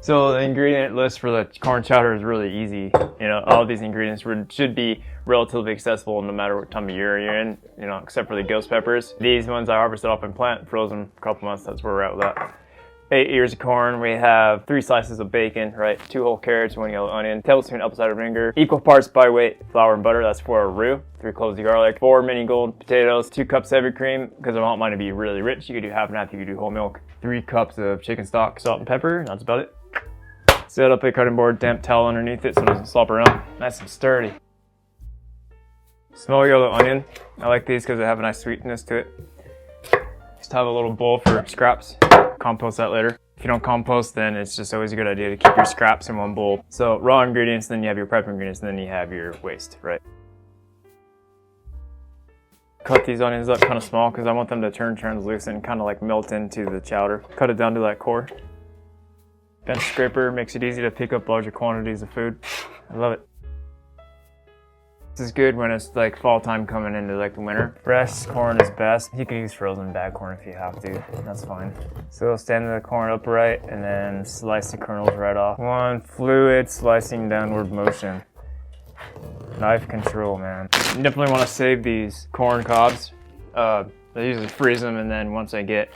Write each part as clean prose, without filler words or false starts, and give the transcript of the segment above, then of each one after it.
So the ingredient list for the corn chowder is really easy. You know, all of these ingredients should be relatively accessible no matter what time of year you're in, you know, except for the ghost peppers. These ones I harvested off and plant, frozen a couple months, that's where we're at with that. 8 ears of corn, we have 3 slices of bacon, right? 2 whole carrots, 1 yellow onion, tablespoon apple cider vinegar, equal parts by weight flour and butter, that's for a roux, 3 cloves of garlic, 4 mini gold potatoes, 2 cups heavy cream, because I want mine to be really rich. You could do half and half, you could do whole milk, 3 cups of chicken stock, salt and pepper, that's about it. Set up a cutting board, damp towel underneath it so it doesn't slop around. Nice and sturdy. Small yellow onion. I like these because they have a nice sweetness to it. Just have a little bowl for scraps. Compost that later. If you don't compost, then it's just always a good idea to keep your scraps in one bowl. So raw ingredients, then you have your prep ingredients, and then you have your waste, right? Cut these onions up kind of small because I want them to turn translucent and kind of like melt into the chowder. Cut it down to that core. Bench scraper makes it easy to pick up larger quantities of food. I love it. This is good when it's like fall time coming into like the winter. Fresh corn is best. You can use frozen bag corn if you have to. That's fine. So stand the corn upright and then slice the kernels right off. One fluid slicing downward motion. Knife control, man. You definitely want to save these corn cobs. I usually freeze them, and then once I get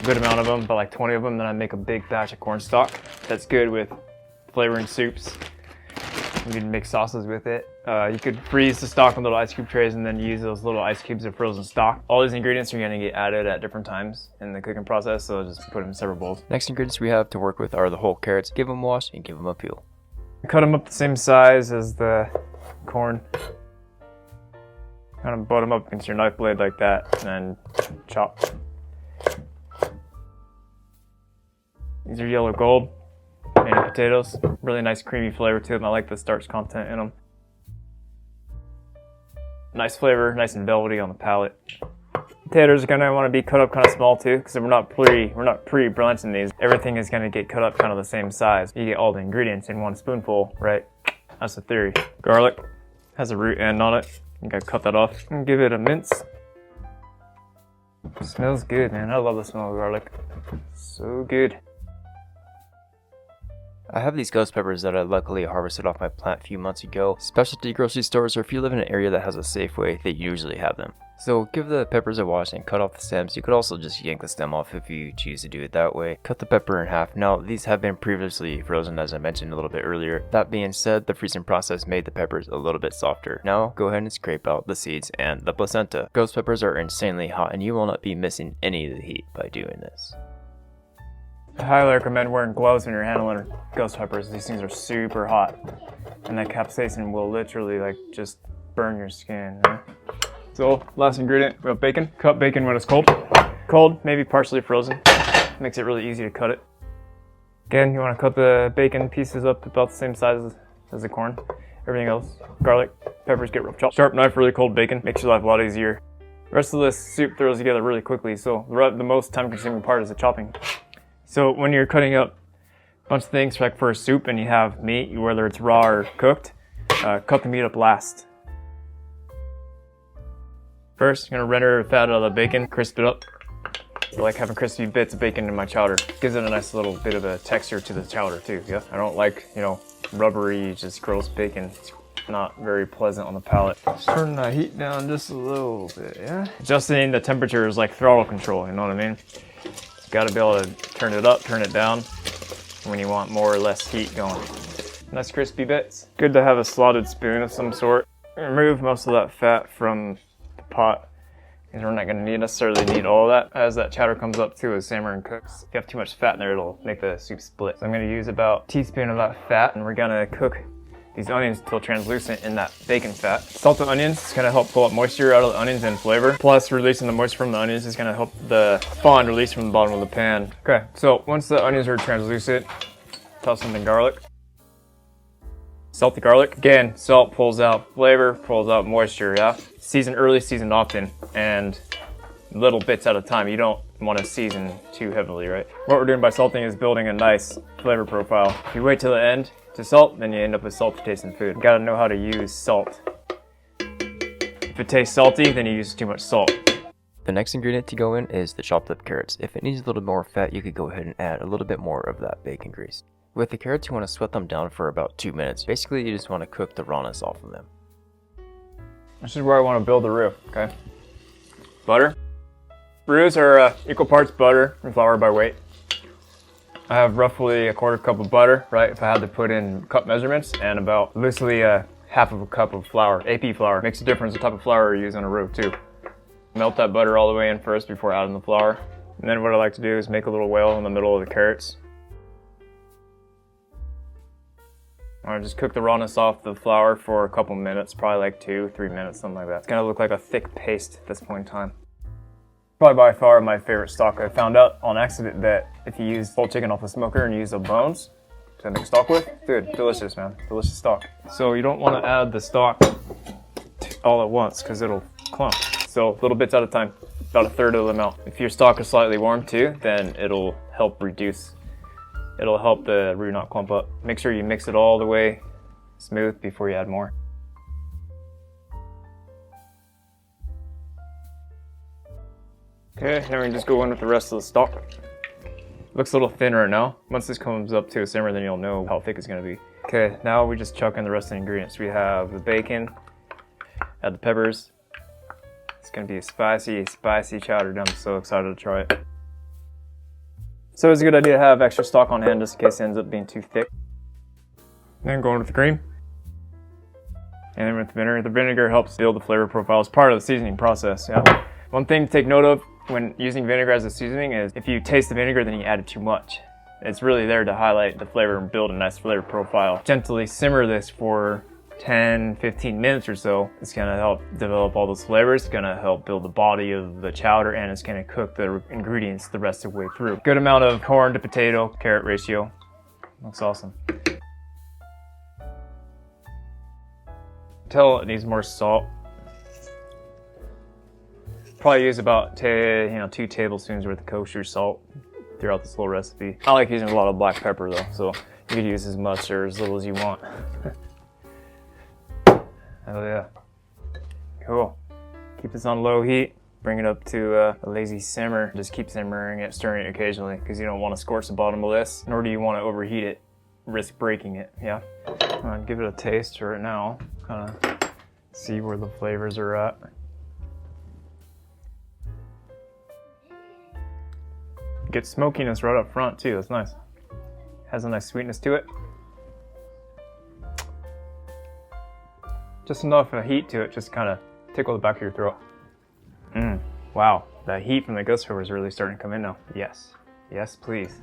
a good amount of them, about like 20 of them, then I make a big batch of corn stock. That's good with flavoring soups. You can make sauces with it. You could freeze the stock in little ice cube trays and then use those little ice cubes of frozen stock. All these ingredients are going to get added at different times in the cooking process, so just put them in separate bowls. Next ingredients we have to work with are the whole carrots. Give them a wash and give them a peel. Cut them up the same size as the corn. Kind of butt them up against your knife blade like that, and then chop. These are yellow gold mini potatoes. Really nice creamy flavor to them. I like the starch content in them. Nice flavor, nice and velvety on the palate. Potatoes are gonna want to be cut up kind of small too, because we're not pre-blanching these. Everything is gonna get cut up kind of the same size. You get all the ingredients in one spoonful, right? That's the theory. Garlic has a root end on it. You gotta cut that off and give it a mince. It smells good, man. I love the smell of garlic. So good. I have these ghost peppers that I luckily harvested off my plant a few months ago. Specialty grocery stores, or if you live in an area that has a Safeway, they usually have them. So give the peppers a wash and cut off the stems. You could also just yank the stem off if you choose to do it that way. Cut the pepper in half. Now these have been previously frozen, as I mentioned a little bit earlier. That being said, the freezing process made the peppers a little bit softer. Now go ahead and scrape out the seeds and the placenta. Ghost peppers are insanely hot and you will not be missing any of the heat by doing this. I highly recommend wearing gloves when you're handling ghost peppers. These things are super hot, and that capsaicin will literally like just burn your skin. Right? So last ingredient, we have bacon. Cut bacon when it's cold. Cold, maybe partially frozen. Makes it really easy to cut it. Again, you want to cut the bacon pieces up about the same size as the corn. Everything else, garlic, peppers get rough chopped. Sharp knife, really cold bacon makes your life a lot easier. The rest of this soup throws together really quickly, so the most time-consuming part is the chopping. So when you're cutting up a bunch of things like for a soup and you have meat, whether it's raw or cooked, cut the meat up last. First, I'm gonna render the fat out of the bacon, crisp it up. I like having crispy bits of bacon in my chowder. Gives it a nice little bit of a texture to the chowder too, yeah? I don't like, rubbery, just gross bacon. It's not very pleasant on the palate. Just turn the heat down just a little bit, yeah? Adjusting the temperature is like throttle control, you know what I mean? Got to be able to turn it up, turn it down when you want more or less heat going. Nice crispy bits. Good to have a slotted spoon of some sort. Remove most of that fat from the pot, because we're not going to necessarily need all of that as that chowder comes up too as simmering cooks. If you have too much fat in there, it'll make the soup split. So I'm going to use about a teaspoon of that fat, and we're going to cook these onions until translucent in that bacon fat. Salt the onions. It's gonna help pull up moisture out of the onions and flavor. Plus, releasing the moisture from the onions is gonna help the fond release from the bottom of the pan. Okay, so once the onions are translucent, toss them in garlic. Salt the garlic. Again, salt pulls out flavor, pulls out moisture, yeah? Season early, season often, and little bits at a time. You don't want to season too heavily, right? What we're doing by salting is building a nice flavor profile. If you wait till the end to salt, then you end up with salty tasting food. You gotta know how to use salt. If it tastes salty, then you use too much salt. The next ingredient to go in is the chopped up carrots. If it needs a little more fat, you could go ahead and add a little bit more of that bacon grease. With the carrots, you want to sweat them down for about 2 minutes. Basically, you just want to cook the rawness off of them. This is where I want to build the roux, okay? Butter. Roux are equal parts butter and flour by weight. I have roughly a quarter cup of butter, right, if I had to put in cup measurements, and about loosely half of a cup of flour, AP flour. Makes a difference the type of flour you use on a roux too. Melt that butter all the way in first before adding the flour. And then what I like to do is make a little whale in the middle of the carrots. I just cook the rawness off the flour for a couple minutes, probably like 2-3 minutes, something like that. It's gonna look like a thick paste at this point in time. Probably by far my favorite stock. I found out on accident that if you use whole chicken off the smoker and you use the bones to make stock with, dude, delicious, man, delicious stock. So you don't want to add the stock all at once because it'll clump. So little bits at a time, about a third of the amount. If your stock is slightly warm too, then it'll help the roux not clump up. Make sure you mix it all the way smooth before you add more. Okay, then we can just go in with the rest of the stock. Looks a little thin right now. Once this comes up to a simmer, then you'll know how thick it's gonna be. Okay, now we just chuck in the rest of the ingredients. We have the bacon, add the peppers. It's gonna be a spicy chowder. I'm so excited to try it. So it's a good idea to have extra stock on hand just in case it ends up being too thick. Then going with the cream. And then with the vinegar. The vinegar helps build the flavor profile. It's part of the seasoning process, yeah. One thing to take note of when using vinegar as a seasoning is if you taste the vinegar, then you add too much. It's really there to highlight the flavor and build a nice flavor profile. Gently simmer this for 10-15 minutes or so. It's gonna help develop all those flavors. It's gonna help build the body of the chowder, and it's gonna cook the ingredients the rest of the way through. Good amount of corn to potato, carrot ratio. Looks awesome. Tell it needs more salt. Probably use about 2 tablespoons worth of kosher salt throughout this whole recipe. I like using a lot of black pepper though, so you can use as much or as little as you want. Oh yeah. Cool. Keep this on low heat. Bring it up to a lazy simmer. Just keep simmering it, stirring it occasionally, because you don't want to scorch the bottom of this, nor do you want to overheat it, risk breaking it, yeah? Give it a taste right now. Kind of see where the flavors are at. Get smokiness right up front too, that's nice. Has a nice sweetness to it. Just enough heat to it, just kind of tickle the back of your throat. Wow, that heat from the ghost pepper is really starting to come in now. Yes, yes please.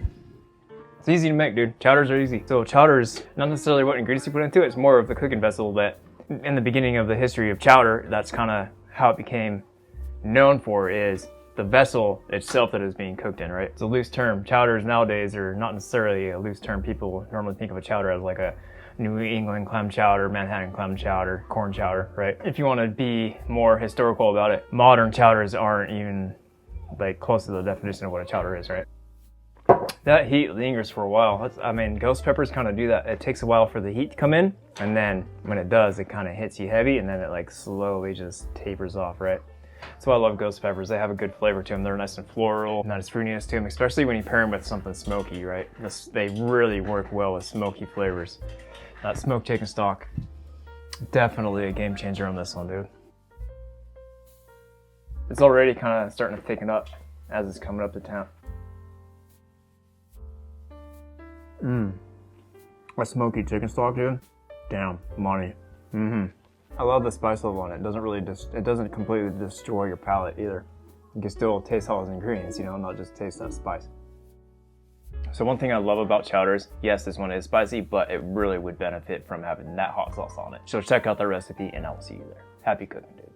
It's easy to make, dude. Chowders are easy. So chowder is not necessarily what ingredients you put into it, it's more of the cooking vessel that in the beginning of the history of chowder, that's kind of how it became known for, is the vessel itself that is being cooked in, right? It's a loose term. Chowders nowadays are not necessarily a loose term. People normally think of a chowder as like a New England clam chowder, Manhattan clam chowder, corn chowder, right? If you want to be more historical about it, modern chowders aren't even like close to the definition of what a chowder is, right? That heat lingers for a while. Ghost peppers kind of do that. It takes a while for the heat to come in, and then when it does, it kind of hits you heavy, and then it like slowly just tapers off, right? That's why I love ghost peppers. They have a good flavor to them. They're nice and floral, nice fruitiness to them, especially when you pair them with something smoky, right? They really work well with smoky flavors. That smoked chicken stock, definitely a game changer on this one, dude. It's already kind of starting to thicken up as it's coming up to town. That smoky chicken stock, dude. Damn, money. I love the spice level on it. It doesn't completely destroy your palate either. You can still taste all those ingredients, not just taste that spice. So one thing I love about chowders, yes, this one is spicy, but it really would benefit from having that hot sauce on it. So check out the recipe and I will see you there. Happy cooking, dude.